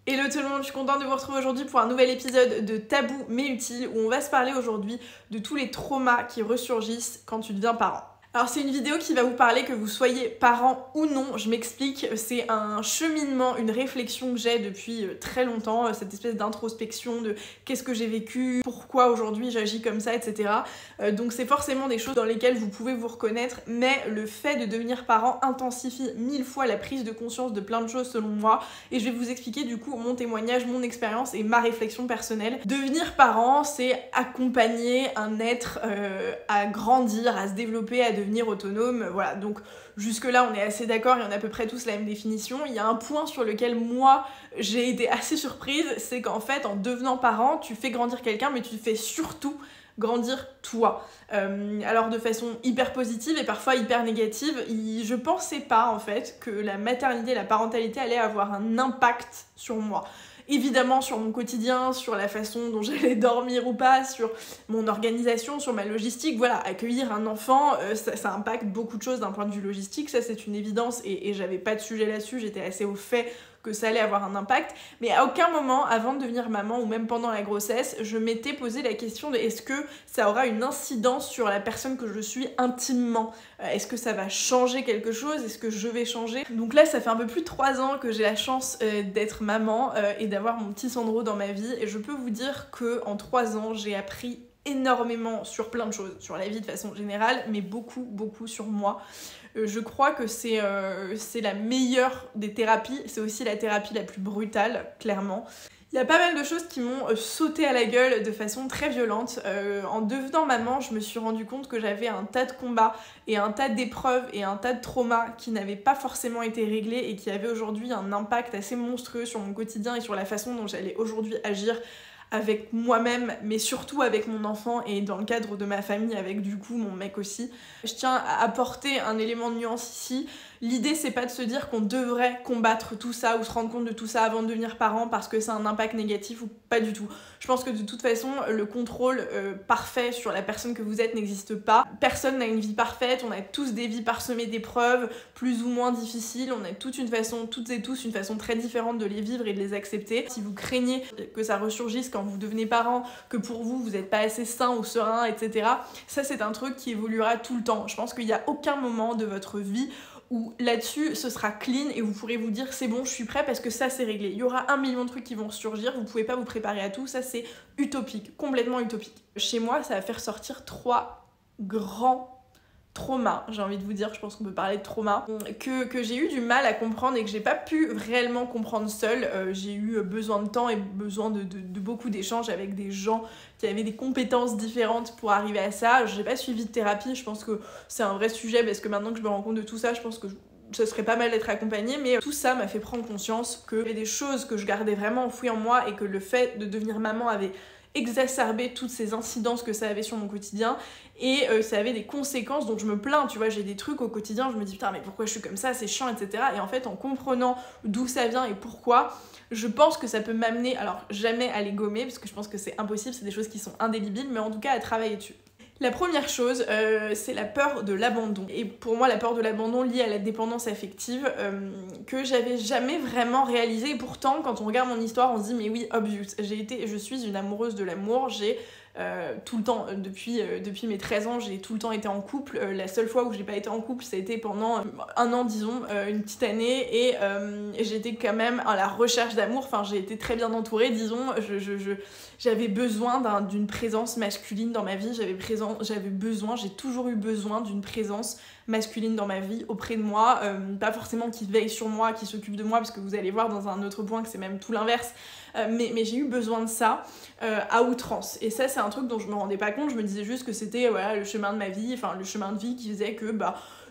Hello tout le monde, je suis contente de vous retrouver aujourd'hui pour un nouvel épisode de Tabou mais utile où on va se parler aujourd'hui de tous les traumas qui ressurgissent quand tu deviens parent. Alors c'est une vidéo qui va vous parler que vous soyez parent ou non, je m'explique, c'est un cheminement, une réflexion que j'ai depuis très longtemps, cette espèce d'introspection de qu'est-ce que j'ai vécu, pourquoi aujourd'hui j'agis comme ça, etc. Donc c'est forcément des choses dans lesquelles vous pouvez vous reconnaître, mais le fait de devenir parent intensifie 1000 fois la prise de conscience de plein de choses selon moi, et je vais vous expliquer du coup mon témoignage, mon expérience et ma réflexion personnelle. Devenir parent, c'est accompagner un être à grandir, à se développer, à devenir autonome, voilà, donc jusque là on est assez d'accord et on a à peu près tous la même définition. Il y a un point sur lequel moi j'ai été assez surprise, c'est qu'en fait en devenant parent, tu fais grandir quelqu'un mais tu fais surtout grandir toi. Alors de façon hyper positive et parfois hyper négative, je pensais pas en fait que la maternité, la parentalité allait avoir un impact sur moi. Évidemment sur mon quotidien, sur la façon dont j'allais dormir ou pas, sur mon organisation, sur ma logistique, voilà, accueillir un enfant, ça impacte beaucoup de choses d'un point de vue logistique, ça c'est une évidence et j'avais pas de sujet là-dessus, j'étais assez au fait que ça allait avoir un impact, mais à aucun moment, avant de devenir maman ou même pendant la grossesse, je m'étais posé la question de est-ce que ça aura une incidence sur la personne que je suis intimement, est-ce que ça va changer quelque chose, est-ce que je vais changer. Donc là ça fait un peu plus de 3 ans que j'ai la chance d'être maman et d'avoir mon petit Sandro dans ma vie, et je peux vous dire que en 3 ans j'ai appris énormément sur plein de choses, sur la vie de façon générale, mais beaucoup sur moi. Je crois que c'est la meilleure des thérapies, c'est aussi la thérapie la plus brutale, clairement. Il y a pas mal de choses qui m'ont sauté à la gueule de façon très violente. En devenant maman, je me suis rendu compte que j'avais un tas de combats et un tas d'épreuves et un tas de traumas qui n'avaient pas forcément été réglés et qui avaient aujourd'hui un impact assez monstrueux sur mon quotidien et sur la façon dont j'allais aujourd'hui agir avec moi-même, mais surtout avec mon enfant et dans le cadre de ma famille, avec du coup mon mec aussi. Je tiens à apporter un élément de nuance ici. L'idée c'est pas de se dire qu'on devrait combattre tout ça ou se rendre compte de tout ça avant de devenir parent parce que ça a un impact négatif ou pas du tout. Je pense que de toute façon le contrôle parfait sur la personne que vous êtes n'existe pas. Personne n'a une vie parfaite, on a tous des vies parsemées d'épreuves, plus ou moins difficiles, on a toutes et tous une façon très différente de les vivre et de les accepter. Si vous craignez que ça ressurgisse quand vous devenez parent, que pour vous vous n'êtes pas assez sain ou serein, etc., ça c'est un truc qui évoluera tout le temps. Je pense qu'il n'y a aucun moment de votre vie où là-dessus ce sera clean et vous pourrez vous dire c'est bon, je suis prêt parce que ça c'est réglé. Il y aura 1 million de trucs qui vont surgir, vous pouvez pas vous préparer à tout, ça c'est utopique, complètement utopique. Chez moi ça va faire sortir 3 grands traumas, j'ai envie de vous dire, je pense qu'on peut parler de trauma, que j'ai eu du mal à comprendre et que j'ai pas pu réellement comprendre seule. J'ai eu besoin de temps et besoin de beaucoup d'échanges avec des gens qui avaient des compétences différentes pour arriver à ça. J'ai pas suivi de thérapie, je pense que c'est un vrai sujet parce que maintenant que je me rends compte de tout ça, je pense que ça serait pas mal d'être accompagnée, mais tout ça m'a fait prendre conscience qu'il y avait des choses que je gardais vraiment enfouies en moi et que le fait de devenir maman avait exacerber toutes ces incidences que ça avait sur mon quotidien et ça avait des conséquences dont je me plains, tu vois, j'ai des trucs au quotidien, je me dis putain mais pourquoi je suis comme ça, c'est chiant, etc. Et en fait en comprenant d'où ça vient et pourquoi, je pense que ça peut m'amener, alors jamais à les gommer parce que je pense que c'est impossible, c'est des choses qui sont indélébiles, mais en tout cas à travailler dessus. La première chose, c'est la peur de l'abandon. Et pour moi, la peur de l'abandon liée à la dépendance affective, que j'avais jamais vraiment réalisée. Et pourtant, quand on regarde mon histoire, on se dit mais oui, obvious. Je suis une amoureuse de l'amour, j'ai tout le temps, depuis mes 13 ans, j'ai tout le temps été en couple. La seule fois où j'ai pas été en couple, ça a été pendant 1 an, disons, une petite année, et j'étais quand même à la recherche d'amour, enfin j'ai été très bien entourée, disons, j'avais besoin d'une présence masculine dans ma vie, j'ai toujours eu besoin d'une présence masculine dans ma vie, auprès de moi, pas forcément qui veille sur moi, qui s'occupe de moi, parce que vous allez voir dans un autre point que c'est même tout l'inverse, mais j'ai eu besoin de ça à outrance, et ça c'est un truc dont je me rendais pas compte, je me disais juste que c'était voilà, le chemin de ma vie, enfin le chemin de vie qui faisait que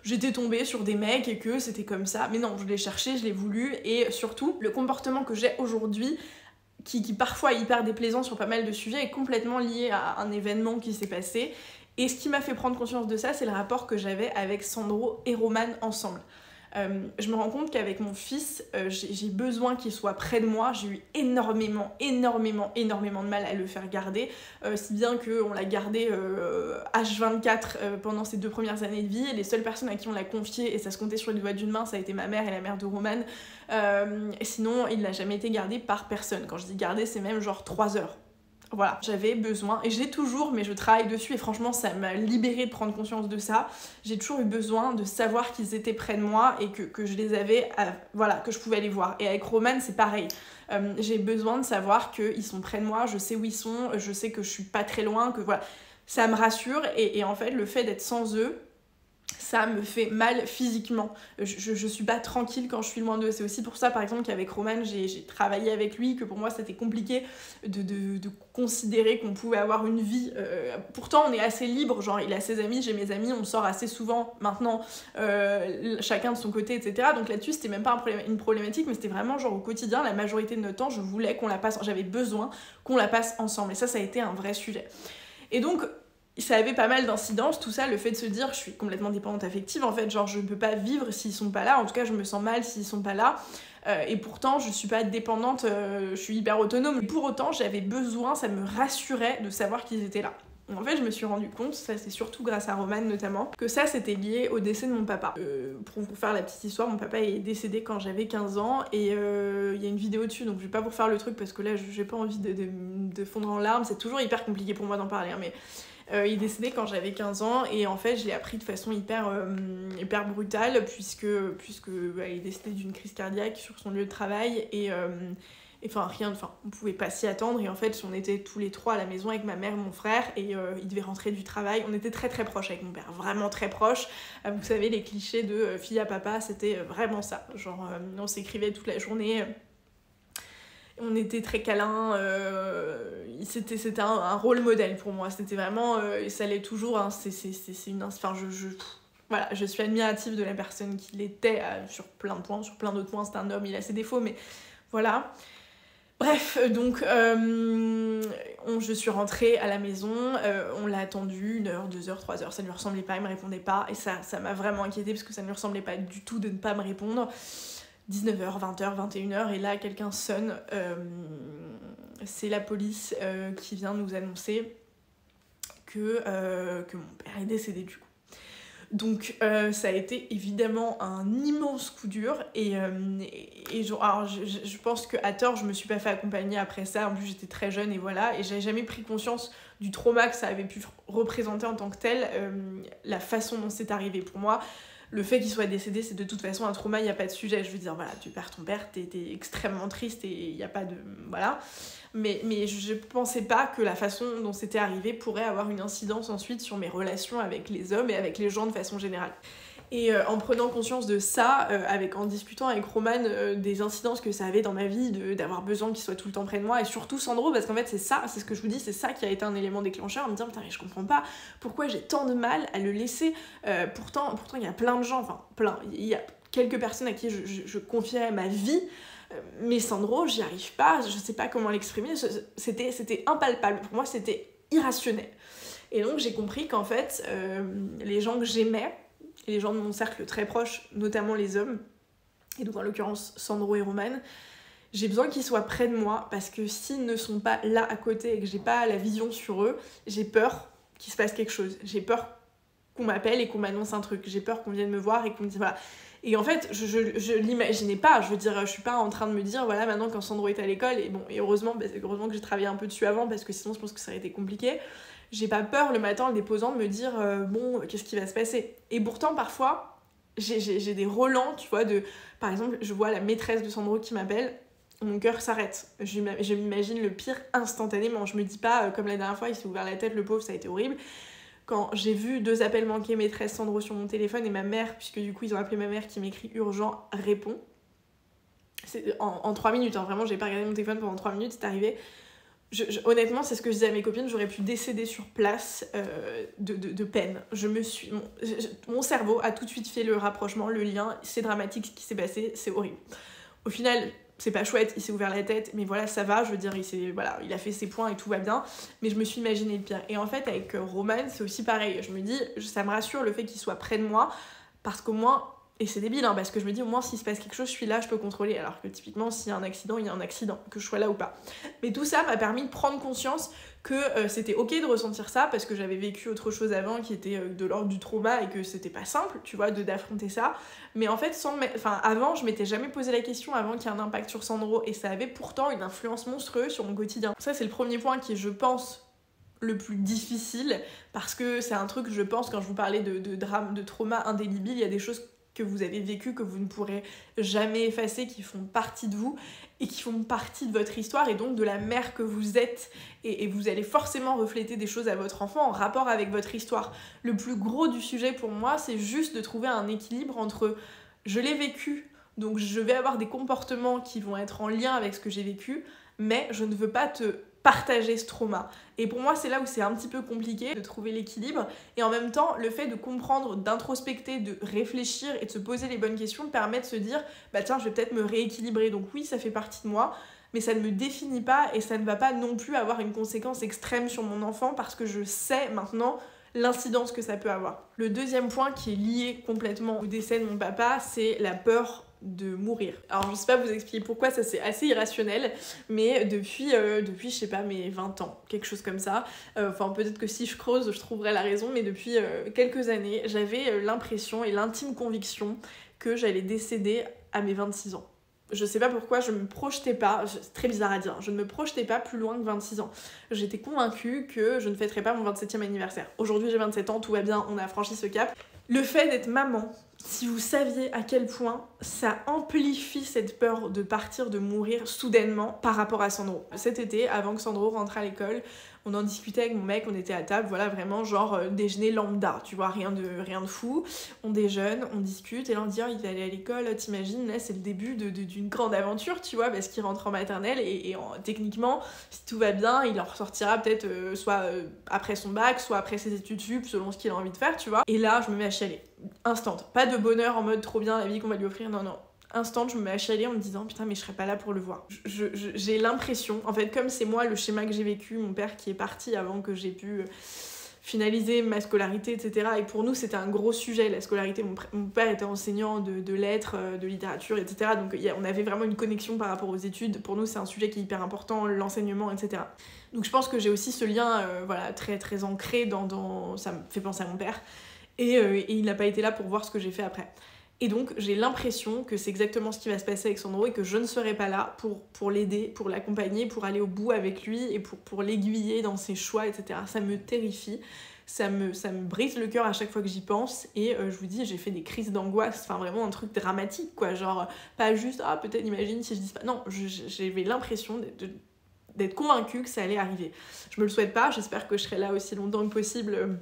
j'étais tombée sur des mecs et que c'était comme ça, mais non, je l'ai cherché, je l'ai voulu, et surtout le comportement que j'ai aujourd'hui, qui parfois est hyper déplaisant sur pas mal de sujets, est complètement lié à un événement qui s'est passé. Et ce qui m'a fait prendre conscience de ça, c'est le rapport que j'avais avec Sandro et Roman ensemble. Je me rends compte qu'avec mon fils, j'ai besoin qu'il soit près de moi. J'ai eu énormément de mal à le faire garder, si bien qu'on l'a gardé H24 pendant ses 2 premières années de vie. Les seules personnes à qui on l'a confié, et ça se comptait sur les doigts d'une main, ça a été ma mère et la mère de Roman. Et sinon, il n'a jamais été gardé par personne. Quand je dis gardé, c'est même genre 3 heures. Voilà, j'avais besoin, et je l'ai toujours, mais je travaille dessus, et franchement ça m'a libérée de prendre conscience de ça. J'ai toujours eu besoin de savoir qu'ils étaient près de moi et que je les avais, voilà, que je pouvais les voir. Et avec Roman c'est pareil, j'ai besoin de savoir qu'ils sont près de moi, je sais où ils sont, je sais que je suis pas très loin, que voilà, ça me rassure, et en fait le fait d'être sans eux, ça me fait mal physiquement. Je suis pas tranquille quand je suis loin d'eux. C'est aussi pour ça, par exemple, qu'avec Roman, j'ai travaillé avec lui, que pour moi, c'était compliqué de considérer qu'on pouvait avoir une vie. Pourtant, on est assez libre. Genre, il a ses amis, j'ai mes amis, on sort assez souvent maintenant, chacun de son côté, etc. Donc là-dessus, c'était même pas une problématique, mais c'était vraiment genre au quotidien, la majorité de notre temps, je voulais qu'on la passe, j'avais besoin qu'on la passe ensemble. Et ça a été un vrai sujet. Et donc, ça avait pas mal d'incidences, tout ça, le fait de se dire je suis complètement dépendante affective en fait, genre je ne peux pas vivre s'ils sont pas là, en tout cas je me sens mal s'ils sont pas là, et pourtant je suis pas dépendante, je suis hyper autonome, mais pour autant j'avais besoin, ça me rassurait de savoir qu'ils étaient là. En fait, je me suis rendu compte, ça c'est surtout grâce à Roman notamment, que ça c'était lié au décès de mon papa. Pour vous faire la petite histoire, mon papa est décédé quand j'avais 15 ans et il y a une vidéo dessus, donc je vais pas vous refaire le truc parce que là j'ai pas envie de fondre en larmes, c'est toujours hyper compliqué pour moi d'en parler, hein, mais il est décédé quand j'avais 15 ans et en fait je l'ai appris de façon hyper brutale puisque il est décédé d'une crise cardiaque sur son lieu de travail et on pouvait pas s'y attendre et en fait on était tous les trois à la maison avec ma mère et mon frère et il devait rentrer du travail, on était très très proches avec mon père, vraiment très proches, vous savez les clichés de fille à papa, c'était vraiment ça, genre on s'écrivait toute la journée. On était très câlins, c'était un rôle modèle pour moi, c'était vraiment, et ça l'est toujours, hein, voilà, je suis admirative de la personne qu'il était sur plein de points, sur plein d'autres points, c'est un homme, il a ses défauts, mais voilà. Bref, donc je suis rentrée à la maison, on l'a attendu 1 heure, 2 heures, 3 heures, ça ne lui ressemblait pas, il me répondait pas, et ça m'a vraiment inquiétée parce que ça ne lui ressemblait pas du tout de ne pas me répondre. 19h, 20h, 21h, et là quelqu'un sonne, c'est la police qui vient nous annoncer que mon père est décédé du coup. Donc ça a été évidemment un immense coup dur et alors, je pense qu'à tort je me suis pas fait accompagner après ça, en plus j'étais très jeune et voilà, et j'avais jamais pris conscience du trauma que ça avait pu représenter en tant que tel, la façon dont c'est arrivé pour moi. Le fait qu'il soit décédé, c'est de toute façon un trauma, il n'y a pas de sujet. Je veux dire, voilà, tu perds ton père, t'es extrêmement triste et il n'y a pas de... Voilà. Mais je pensais pas que la façon dont c'était arrivé pourrait avoir une incidence ensuite sur mes relations avec les hommes et avec les gens de façon générale. Et en prenant conscience de ça, en discutant avec Roman des incidences que ça avait dans ma vie, d'avoir besoin qu'il soit tout le temps près de moi, et surtout Sandro, parce qu'en fait c'est ce que je vous dis, c'est ça qui a été un élément déclencheur, me dire putain mais je comprends pas pourquoi j'ai tant de mal à le laisser, pourtant il y a plein de gens, il y a quelques personnes à qui je confiais ma vie, mais Sandro j'y arrive pas, je sais pas comment l'exprimer, c'était impalpable, pour moi c'était irrationnel. Et donc j'ai compris qu'en fait les gens que j'aimais, et les gens de mon cercle très proche, notamment les hommes, et donc en l'occurrence Sandro et Roman, j'ai besoin qu'ils soient près de moi parce que s'ils ne sont pas là à côté et que j'ai pas la vision sur eux, j'ai peur qu'il se passe quelque chose. J'ai peur qu'on m'appelle et qu'on m'annonce un truc. J'ai peur qu'on vienne me voir et qu'on me dise voilà. Et en fait, je l'imaginais pas, je veux dire, je suis pas en train de me dire voilà maintenant quand Sandro est à l'école, et bon, et heureusement que j'ai travaillé un peu dessus avant parce que sinon je pense que ça aurait été compliqué. J'ai pas peur le matin en le déposant de me dire bon qu'est-ce qui va se passer, et pourtant parfois j'ai des relents, tu vois, par exemple je vois la maîtresse de Sandro qui m'appelle, mon cœur s'arrête, je m'imagine le pire instantanément, je me dis pas comme la dernière fois il s'est ouvert la tête le pauvre, ça a été horrible, quand j'ai vu 2 appels manqués maîtresse Sandro sur mon téléphone et ma mère, puisque du coup ils ont appelé ma mère qui m'écrit urgent répond, c'est en 3 minutes, hein, vraiment j'ai pas regardé mon téléphone pendant 3 minutes, c'est arrivé. Honnêtement, c'est ce que je disais à mes copines, j'aurais pu décéder sur place de peine. Mon cerveau a tout de suite fait le rapprochement, le lien, c'est dramatique ce qui s'est passé, c'est horrible. Au final, c'est pas chouette, il s'est ouvert la tête, mais voilà, ça va, je veux dire, il a fait ses points et tout va bien, mais je me suis imaginé le pire. Et en fait, avec Roman, c'est aussi pareil, je me dis, ça me rassure le fait qu'il soit près de moi, parce qu'au moins, Et c'est débile, hein, parce que je me dis au moins s'il se passe quelque chose, je suis là, je peux contrôler. Alors que typiquement, s'il y a un accident, il y a un accident, que je sois là ou pas. Mais tout ça m'a permis de prendre conscience que c'était ok de ressentir ça, parce que j'avais vécu autre chose avant qui était de l'ordre du trauma et que c'était pas simple, tu vois, d'affronter ça. Mais en fait, avant, je m'étais jamais posé la question avant qu'il y ait un impact sur Sandro, et ça avait pourtant une influence monstrueuse sur mon quotidien. Ça, c'est le premier point qui est, je pense, le plus difficile, parce que c'est un truc, je pense, quand je vous parlais de drame, de trauma indélébile, il y a des choses que vous avez vécues, que vous ne pourrez jamais effacer, qui font partie de vous et qui font partie de votre histoire et donc de la mère que vous êtes, et vous allez forcément refléter des choses à votre enfant en rapport avec votre histoire. Le plus gros du sujet pour moi, c'est juste de trouver un équilibre entre je l'ai vécu, donc je vais avoir des comportements qui vont être en lien avec ce que j'ai vécu, mais je ne veux pas te partager ce trauma. Et pour moi, c'est là où c'est un petit peu compliqué de trouver l'équilibre. Et en même temps, le fait de comprendre, d'introspecter, de réfléchir et de se poser les bonnes questions permet de se dire bah tiens, je vais peut-être me rééquilibrer. Donc oui, ça fait partie de moi, mais ça ne me définit pas et ça ne va pas non plus avoir une conséquence extrême sur mon enfant parce que je sais maintenant l'incidence que ça peut avoir. Le deuxième point qui est lié complètement au décès de mon papa, c'est la peur de mourir. Alors je sais pas vous expliquer pourquoi, ça c'est assez irrationnel, mais depuis je sais pas, mes 20 ans, quelque chose comme ça, enfin peut-être que si je creuse je trouverai la raison, mais depuis quelques années, j'avais l'impression et l'intime conviction que j'allais décéder à mes 26 ans. Je sais pas pourquoi, je me projetais pas, c'est très bizarre à dire, je ne me projetais pas plus loin que 26 ans. J'étais convaincue que je ne fêterais pas mon 27e anniversaire. Aujourd'hui j'ai 27 ans, tout va bien, on a franchi ce cap. Le fait d'être maman, si vous saviez à quel point ça amplifie cette peur de partir, de mourir soudainement par rapport à Sandro. Cet été, avant que Sandro rentre à l'école, on en discutait avec mon mec, on était à table, voilà, vraiment genre déjeuner lambda, tu vois, rien de fou. On déjeune, on discute, et là on dit, oh, il va aller à l'école, t'imagines, là c'est le début d'une grande aventure, tu vois, parce qu'il rentre en maternelle, et techniquement, si tout va bien, il en ressortira peut-être soit après son bac, soit après ses études sup, selon ce qu'il a envie de faire, tu vois. Et là, je me mets à chialer. Instant. Pas de bonheur en mode trop bien la vie qu'on va lui offrir, non, non. Instant, je me mets à chialer en me disant putain, mais je serais pas là pour le voir. J'ai l'impression, en fait, comme c'est moi le schéma que j'ai vécu, mon père qui est parti avant que j'ai pu finaliser ma scolarité, etc. Et pour nous, c'était un gros sujet, la scolarité. Mon père était enseignant de lettres, de littérature, etc. Donc on avait vraiment une connexion par rapport aux études. Pour nous, c'est un sujet qui est hyper important, l'enseignement, etc. Donc je pense que j'ai aussi ce lien voilà, très, très ancré dans... Ça me fait penser à mon père. Et il n'a pas été là pour voir ce que j'ai fait après. Et donc j'ai l'impression que c'est exactement ce qui va se passer avec Sandro et que je ne serai pas là pour l'aider, pour l'accompagner, pour aller au bout avec lui et pour l'aiguiller dans ses choix, etc. Ça me terrifie, ça me brise le cœur à chaque fois que j'y pense, et je vous dis, j'ai fait des crises d'angoisse, enfin vraiment un truc dramatique quoi, genre pas juste ah peut-être imagine si je dis pas, non, j'avais l'impression d'être convaincue que ça allait arriver. Je me le souhaite pas, j'espère que je serai là aussi longtemps que possible,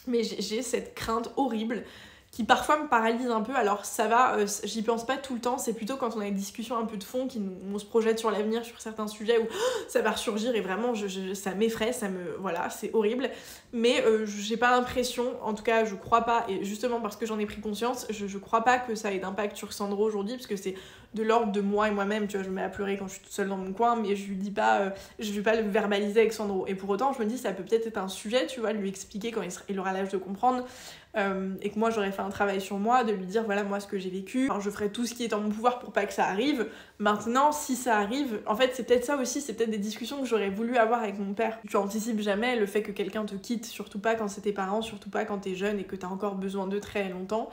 mais j'ai cette crainte horrible qui parfois me paralyse un peu. Alors ça va, j'y pense pas tout le temps, c'est plutôt quand on a des discussions un peu de fond, on se projette sur l'avenir, sur certains sujets où ça va ressurgir et vraiment ça m'effraie, voilà, c'est horrible. Mais j'ai pas l'impression, en tout cas je crois pas, et justement parce que j'en ai pris conscience, je crois pas que ça ait d'impact sur Sandro aujourd'hui, parce que c'est de l'ordre de moi et moi-même, tu vois, je me mets à pleurer quand je suis toute seule dans mon coin, mais je lui dis pas, je vais pas le verbaliser avec Sandro. Et pour autant, je me dis, ça peut peut-être être un sujet, tu vois, lui expliquer quand il aura l'âge de comprendre, et que moi j'aurais fait un travail sur moi, de lui dire, voilà, moi ce que j'ai vécu, enfin, je ferai tout ce qui est en mon pouvoir pour pas que ça arrive. Maintenant, si ça arrive, en fait, c'est peut-être ça aussi, c'est peut-être des discussions que j'aurais voulu avoir avec mon père. Tu anticipes jamais le fait que quelqu'un te quitte, surtout pas quand c'est tes parents, surtout pas quand t'es jeune et que t'as encore besoin d'eux très longtemps.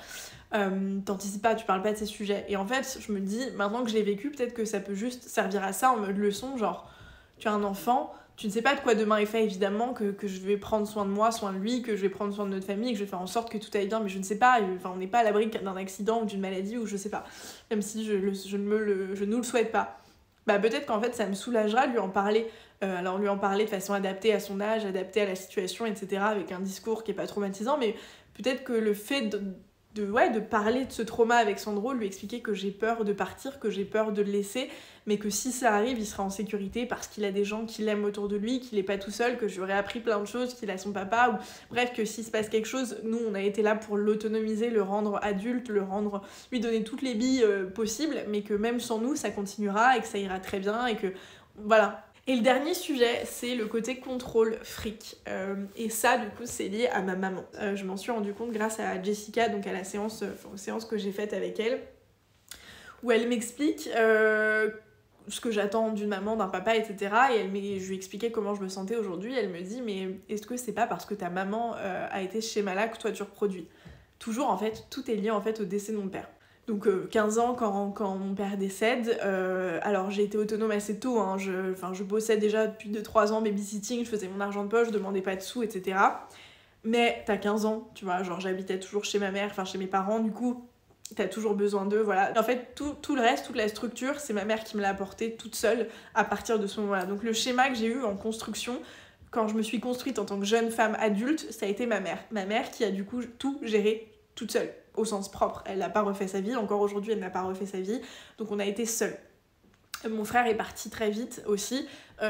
T'anticipes pas, tu parles pas de ces sujets. Et en fait, je me dis, maintenant que je l'ai vécu, peut-être que ça peut juste servir à ça en mode leçon, genre, tu as un enfant, tu ne sais pas de quoi demain est fait, évidemment, que je vais prendre soin de moi, soin de lui, que je vais prendre soin de notre famille, que je vais faire en sorte que tout aille bien, mais je ne sais pas, enfin, on n'est pas à l'abri d'un accident ou d'une maladie, ou je sais pas, même si je nous le souhaite pas. Bah peut-être qu'en fait ça me soulagera de lui en parler, alors lui en parler de façon adaptée à son âge, adaptée à la situation, etc., avec un discours qui est pas traumatisant, mais peut-être que le fait de parler de ce trauma avec Sandro, lui expliquer que j'ai peur de partir, que j'ai peur de le laisser, mais que si ça arrive, il sera en sécurité parce qu'il a des gens qui l'aiment autour de lui, qu'il est pas tout seul, que j'aurais appris plein de choses, qu'il a son papa, ou bref, que s'il se passe quelque chose, nous on a été là pour l'autonomiser, le rendre adulte, lui donner toutes les billes possibles, mais que même sans nous ça continuera et que ça ira très bien et que voilà. Et le dernier sujet, c'est le côté contrôle fric. Et ça, du coup, c'est lié à ma maman. Je m'en suis rendu compte grâce à Jessica, donc à la séance, aux séances que j'ai faites avec elle, où elle m'explique ce que j'attends d'une maman, d'un papa, etc. Et je lui expliquais comment je me sentais aujourd'hui. Elle me dit, mais est-ce que c'est pas parce que ta maman a été ce schéma-là que toi tu reproduis? Toujours, en fait, tout est lié en fait au décès de mon père. Donc 15 ans quand mon père décède, alors j'ai été autonome assez tôt, hein, je bossais déjà depuis 2-3 ans babysitting, je faisais mon argent de poche, je demandais pas de sous, etc. Mais t'as 15 ans, tu vois, genre j'habitais toujours chez ma mère, enfin chez mes parents, du coup t'as toujours besoin d'eux, voilà. En fait tout le reste, toute la structure, c'est ma mère qui me l'a apporté toute seule à partir de ce moment-là. Donc le schéma que j'ai eu en construction, quand je me suis construite en tant que jeune femme adulte, ça a été ma mère. Ma mère qui a du coup tout géré toute seule, au sens propre. Elle n'a pas refait sa vie, encore aujourd'hui elle n'a pas refait sa vie, donc on a été seuls. Mon frère est parti très vite aussi,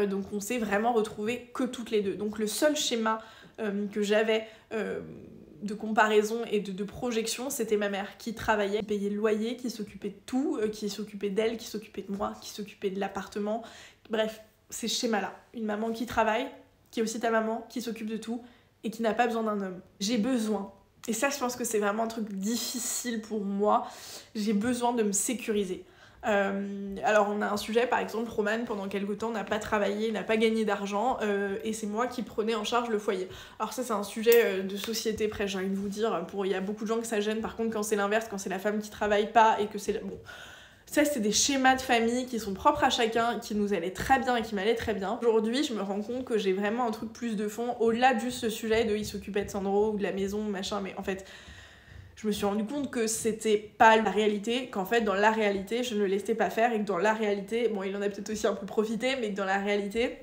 donc on s'est vraiment retrouvés que toutes les deux. Donc le seul schéma que j'avais de comparaison et de projection, c'était ma mère qui travaillait, qui payait le loyer, qui s'occupait de tout, qui s'occupait d'elle, qui s'occupait de moi, qui s'occupait de l'appartement. Bref, ces schémas-là. Une maman qui travaille, qui est aussi ta maman, qui s'occupe de tout et qui n'a pas besoin d'un homme. J'ai besoin. Et ça, je pense que c'est vraiment un truc difficile pour moi. J'ai besoin de me sécuriser. Alors, on a un sujet, par exemple, Roman, pendant quelques temps, n'a pas travaillé, n'a pas gagné d'argent, et c'est moi qui prenais en charge le foyer. Alors ça, c'est un sujet de société, presque, j'ai envie de vous dire. Il y a beaucoup de gens que ça gêne, par contre, quand c'est l'inverse, quand c'est la femme qui travaille pas, et que c'est... Bon, ça, c'est des schémas de famille qui sont propres à chacun, qui nous allaient très bien et qui m'allaient très bien. Aujourd'hui, je me rends compte que j'ai vraiment un truc plus de fond, au-delà de juste ce sujet de il s'occupait de Sandro ou de la maison, machin, mais en fait, je me suis rendu compte que c'était pas la réalité, qu'en fait, dans la réalité, je ne le laissais pas faire et que dans la réalité, bon, il en a peut-être aussi un peu profité, mais que dans la réalité,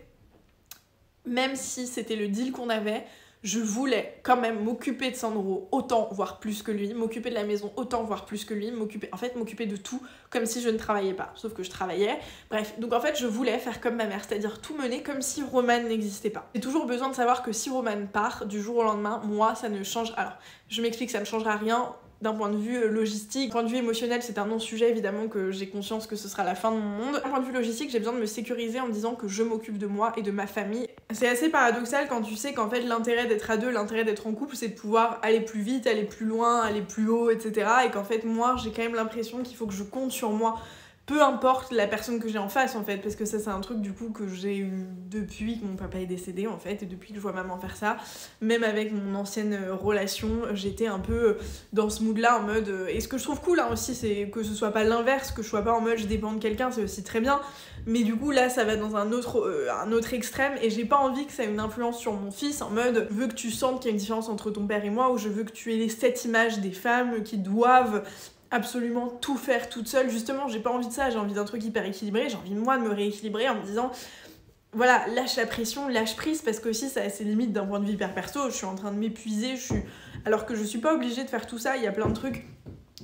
même si c'était le deal qu'on avait, je voulais quand même m'occuper de Sandro autant, voire plus que lui, m'occuper de la maison autant, voire plus que lui, m'occuper de tout comme si je ne travaillais pas, sauf que je travaillais. Bref, donc en fait je voulais faire comme ma mère, c'est-à-dire tout mener comme si Roman n'existait pas. J'ai toujours besoin de savoir que si Roman part du jour au lendemain, moi ça ne change... Alors, je m'explique, ça ne changera rien d'un point de vue logistique. D'un point de vue émotionnel, c'est un non-sujet, évidemment que j'ai conscience que ce sera la fin de mon monde. D'un point de vue logistique, j'ai besoin de me sécuriser en me disant que je m'occupe de moi et de ma famille. C'est assez paradoxal quand tu sais qu'en fait l'intérêt d'être à deux, l'intérêt d'être en couple, c'est de pouvoir aller plus vite, aller plus loin, aller plus haut, etc. Et qu'en fait moi, j'ai quand même l'impression qu'il faut que je compte sur moi. Peu importe la personne que j'ai en face en fait, parce que ça c'est un truc du coup que j'ai eu depuis que mon papa est décédé en fait, et depuis que je vois maman faire ça, même avec mon ancienne relation, j'étais un peu dans ce mood là en mode, et ce que je trouve cool hein, aussi c'est que ce soit pas l'inverse, que je sois pas en mode je dépends de quelqu'un, c'est aussi très bien, mais du coup là ça va dans un autre extrême, et j'ai pas envie que ça ait une influence sur mon fils en mode je veux que tu sentes qu'il y a une différence entre ton père et moi, ou je veux que tu aies cette image des femmes qui doivent absolument tout faire toute seule. Justement, j'ai pas envie de ça, j'ai envie d'un truc hyper équilibré, j'ai envie moi de me rééquilibrer en me disant voilà, lâche la pression, lâche prise, parce que aussi ça a ses limites d'un point de vue hyper perso, je suis en train de m'épuiser, alors que je suis pas obligée de faire tout ça, il y a plein de trucs,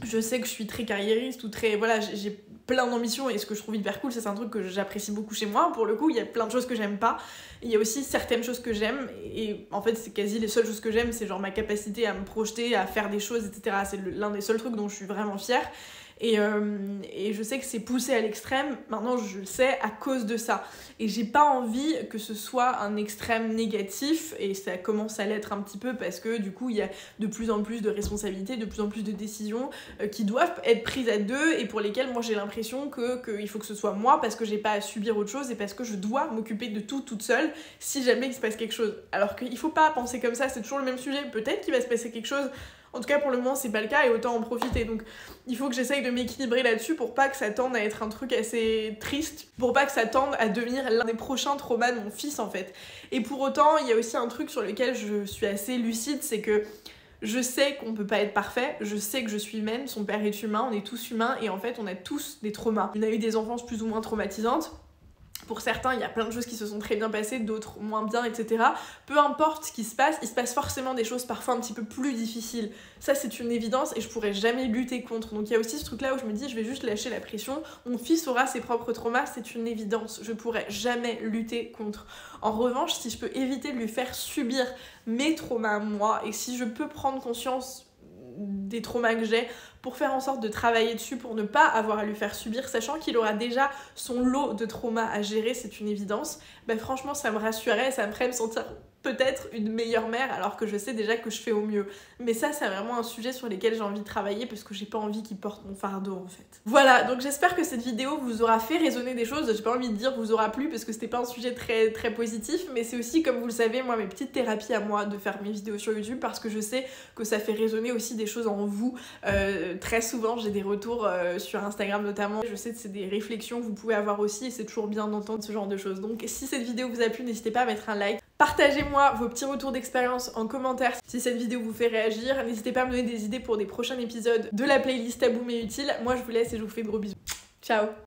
je sais que je suis très carriériste ou très, voilà, j'ai plein d'ambitions, et ce que je trouve hyper cool, ça c'est un truc que j'apprécie beaucoup chez moi. Pour le coup, il y a plein de choses que j'aime pas, il y a aussi certaines choses que j'aime, et en fait c'est quasi les seules choses que j'aime, c'est genre ma capacité à me projeter, à faire des choses, etc. C'est l'un des seuls trucs dont je suis vraiment fière, et je sais que c'est poussé à l'extrême, maintenant je le sais à cause de ça, et j'ai pas envie que ce soit un extrême négatif, et ça commence à l'être un petit peu parce que du coup il y a de plus en plus de responsabilités, de plus en plus de décisions qui doivent être prises à deux, et pour lesquelles moi j'ai l'impression qu'il faut que ce soit moi, parce que j'ai pas à subir autre chose, et parce que je dois m'occuper de tout toute seule si jamais il se passe quelque chose, alors qu'il faut pas penser comme ça, c'est toujours le même sujet, peut-être qu'il va se passer quelque chose. En tout cas, pour le moment, c'est pas le cas, et autant en profiter. Donc, il faut que j'essaye de m'équilibrer là-dessus pour pas que ça tende à être un truc assez triste, pour pas que ça tende à devenir l'un des prochains traumas de mon fils, en fait. Et pour autant, il y a aussi un truc sur lequel je suis assez lucide, c'est que je sais qu'on peut pas être parfait, je sais que je suis humaine, son père est humain, on est tous humains, et en fait, on a tous des traumas. On a eu des enfances plus ou moins traumatisantes. Pour certains, il y a plein de choses qui se sont très bien passées, d'autres moins bien, etc. Peu importe ce qui se passe, il se passe forcément des choses parfois un petit peu plus difficiles. Ça, c'est une évidence, et je pourrais jamais lutter contre. Donc il y a aussi ce truc-là où je me dis, je vais juste lâcher la pression. Mon fils aura ses propres traumas, c'est une évidence. Je pourrais jamais lutter contre. En revanche, si je peux éviter de lui faire subir mes traumas à moi, et si je peux prendre conscience des traumas que j'ai, pour faire en sorte de travailler dessus, pour ne pas avoir à lui faire subir, sachant qu'il aura déjà son lot de traumas à gérer, c'est une évidence, bah franchement ça me rassurerait, ça me ferait me sentir peut-être une meilleure mère, alors que je sais déjà que je fais au mieux. Mais ça, c'est vraiment un sujet sur lequel j'ai envie de travailler parce que j'ai pas envie qu'il porte mon fardeau en fait. Voilà, donc j'espère que cette vidéo vous aura fait résonner des choses. J'ai pas envie de dire vous aura plu parce que c'était pas un sujet très positif, mais c'est aussi, comme vous le savez, moi, mes petites thérapies à moi de faire mes vidéos sur YouTube parce que je sais que ça fait résonner aussi des choses en vous. Très souvent, j'ai des retours sur Instagram notamment. Je sais que c'est des réflexions que vous pouvez avoir aussi et c'est toujours bien d'entendre ce genre de choses. Donc si cette vidéo vous a plu, n'hésitez pas à mettre un like. Partagez-moi vos petits retours d'expérience en commentaire si cette vidéo vous fait réagir. N'hésitez pas à me donner des idées pour des prochains épisodes de la playlist Tabou mais utile. Moi je vous laisse et je vous fais de gros bisous. Ciao!